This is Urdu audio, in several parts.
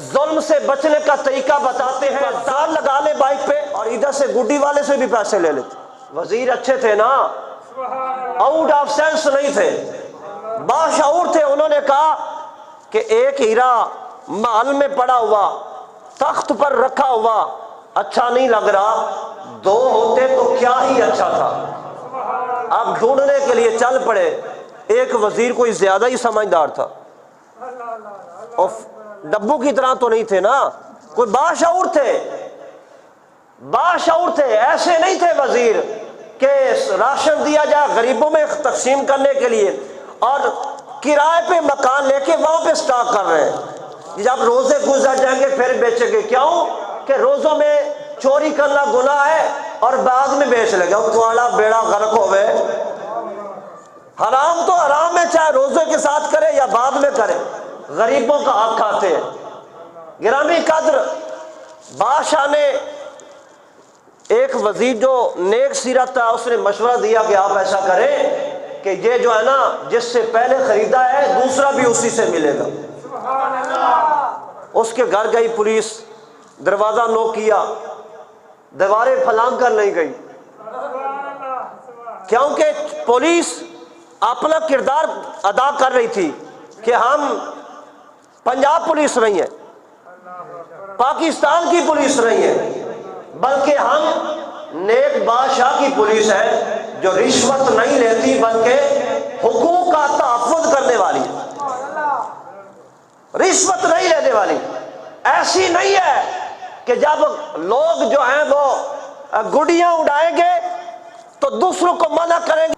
ظلم سے بچنے کا طریقہ بتاتے ہیں، تار لگا لے بائک پہ اور ادھر سے گڈی والے سے بھی پیسے لے لیتے۔ وزیر اچھے تھے نا، آؤٹ آف سینس نہیں تھے، باشعور تھے۔ انہوں نے کہا کہ ایک ہیرا محل میں پڑا ہوا، تخت پر رکھا ہوا اچھا نہیں لگ رہا، دو ہوتے تو کیا ہی اچھا تھا۔ اب ڈھونڈنے کے لیے چل پڑے۔ ایک وزیر کوئی زیادہ ہی سمجھدار تھا، اور ڈبو کی طرح تو نہیں تھے نا، کوئی باشعور تھے، باشعور تھے۔ ایسے نہیں تھے وزیر کہ راشن دیا جائے غریبوں میں تقسیم کرنے کے لیے اور کرائے پہ مکان لے کے وہاں پہ سٹاک کر رہے ہیں، جب روزے گزر جائیں گے پھر بیچیں گے۔ کیوں کہ روزوں میں چوری کرنا گناہ ہے اور بعد میں بیچ لے گا، تمہارا بیڑا غرق ہوئے۔ حرام تو حرام ہے، چاہے روزے کے ساتھ کرے یا بعد میں کرے، غریبوں کا حق کھاتے ہیں۔ گرامی قدر، بادشاہ نے ایک وزیر جو نیک سیرت تھا اس نے مشورہ دیا کہ آپ ایسا کریں کہ یہ جو ہے نا جس سے پہلے خریدا ہے دوسرا بھی اسی سے ملے گا۔ اس کے گھر گئی پولیس، دروازہ نوک کیا، دیواریں پھلانگ کر نہیں گئی، کیونکہ پولیس اپنا کردار ادا کر رہی تھی کہ ہم پنجاب پولیس نہیں ہے، پاکستان کی پولیس نہیں ہے، بلکہ ہم نیک بادشاہ کی پولیس ہے جو رشوت نہیں لیتی بلکہ حقوق کا تحفظ کرنے والی ہے، رشوت نہیں لینے والی۔ ایسی نہیں ہے کہ جب لوگ جو ہیں وہ گڈیاں اڑائیں گے تو دوسروں کو منع کریں گے۔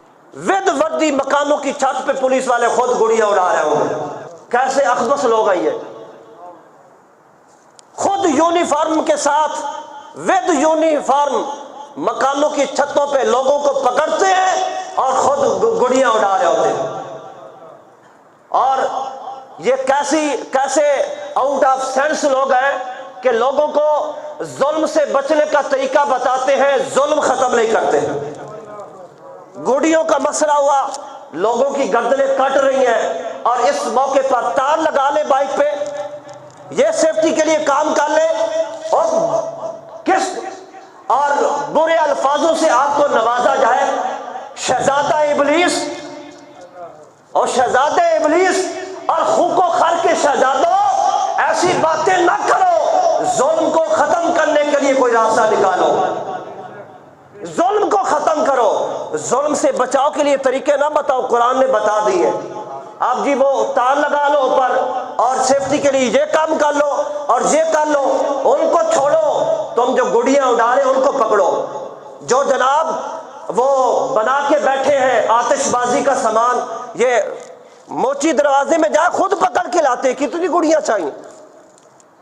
ود وردی مکانوں کی چھت پہ پولیس والے خود گڈیاں اڑا رہے ہوں گے، کیسے اخبث لوگ ہیں یہ، خود یونیفارم کے ساتھ ود یونیفارم مکانوں کی چھتوں پہ لوگوں کو پکڑتے ہیں اور خود گڈیاں اڑا رہے ہوتے ہیں۔ اور یہ کیسے آؤٹ آف سینس لوگ ہیں کہ لوگوں کو ظلم سے بچنے کا طریقہ بتاتے ہیں، ظلم ختم نہیں کرتے۔ گوڑیوں کا مسئلہ ہوا، لوگوں کی گردنیں کٹ رہی ہیں اور اس موقع پر تار لگا لے بائک پہ، یہ سیفٹی کے لیے کام کر لے، اور برے الفاظوں سے آپ کو نوازا جائے۔ شہزادہ ابلیس اور شہزادہ ابلیس اور خوک و خر کے شہزادوں، ایسی باتیں نہ کرو، ظلم کو ختم کرنے کے لیے کوئی راستہ نکالو، ظلم کو ختم کرو، ظلم سے بچاؤ کے لیے طریقے نہ بتاؤ، قرآن نے بتا دیے۔ آپ جی وہ تار لگا لو اوپر اور سیفٹی کے لیے یہ کام کر لو اور یہ کر لو، ان کو چھوڑو، تم جو گڈیاں اڑا رہے ان کو پکڑو۔ جو جناب وہ بنا کے بیٹھے ہیں آتش بازی کا سامان، یہ موچی دروازے میں جائے خود پکڑ کے لاتے، کتنی گڈیاں چاہیے،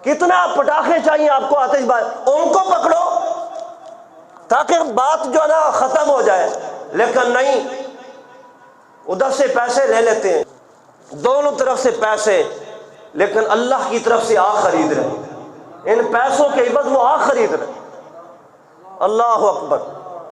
کتنا پٹاخے چاہیے آپ کو آتش بازی، ان کو پکڑو تاکہ بات جو ہے نا ختم ہو جائے۔ لیکن نہیں، ادھر سے پیسے لے لیتے ہیں، دونوں طرف سے پیسے، لیکن اللہ کی طرف سے آگ خرید رہے، ان پیسوں کے عوض وہ آگ خرید رہے۔ اللہ اکبر۔